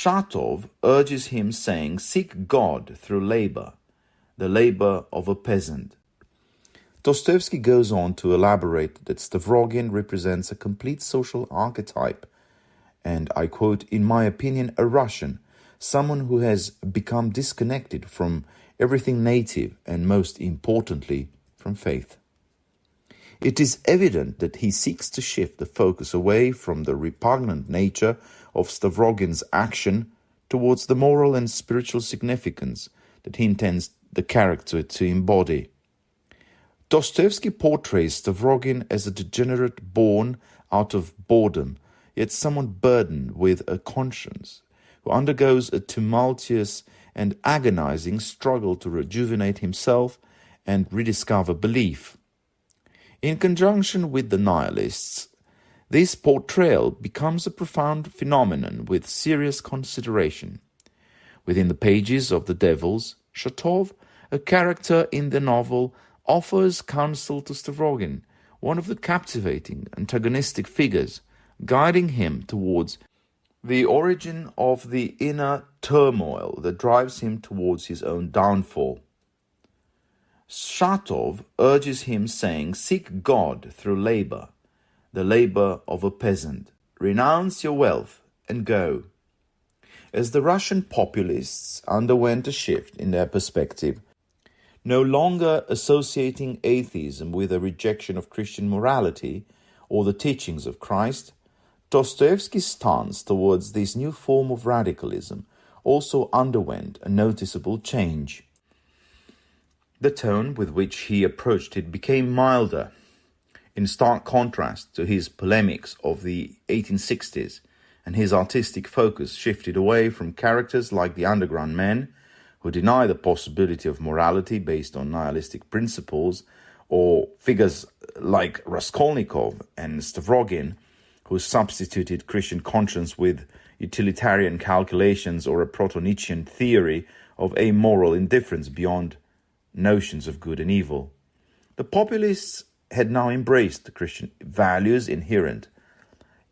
Shotov urges him, saying, "Seek God through labor, the labor of a peasant." Dostoevsky goes on to elaborate that Stavrogin represents a complete social archetype, and I quote, "In my opinion, a Russian, someone who has become disconnected from everything native and, most importantly, from faith." It is evident that he seeks to shift the focus away from the repugnant nature of Stavrogin's action towards the moral and spiritual significance that he intends the character to embody. Dostoevsky portrays Stavrogin as a degenerate born out of boredom, yet someone burdened with a conscience, who undergoes a tumultuous and agonizing struggle to rejuvenate himself and rediscover belief. In conjunction with the nihilists, this portrayal becomes a profound phenomenon with serious consideration. Within the pages of The Devils, Shotov, a character in the novel, offers counsel to Stavrogin, one of the captivating antagonistic figures, guiding him towards the origin of the inner turmoil that drives him towards his own downfall. Shotov urges him, saying, "Seek God through labor, the labor of a peasant. Renounce your wealth and go." As the Russian populists underwent a shift in their perspective, no longer associating atheism with a rejection of Christian morality or the teachings of Christ, Dostoevsky's stance towards this new form of radicalism also underwent a noticeable change. The tone with which he approached it became milder, in stark contrast to his polemics of the 1860s, and his artistic focus shifted away from characters like the underground men, who deny the possibility of morality based on nihilistic principles, or figures like Raskolnikov and Stavrogin, who substituted Christian conscience with utilitarian calculations or a proto-Nietzschean theory of amoral indifference beyond notions of good and evil. The populists had now embraced the Christian values inherent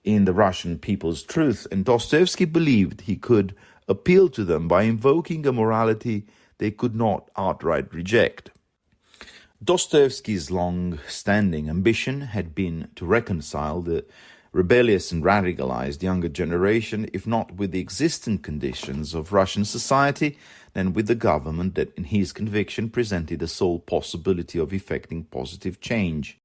in the Russian people's truth, and Dostoevsky believed he could appeal to them by invoking a morality they could not outright reject. Dostoevsky's long-standing ambition had been to reconcile the rebellious and radicalized younger generation, if not with the existing conditions of Russian society, then with the government that, in his conviction, presented the sole possibility of effecting positive change.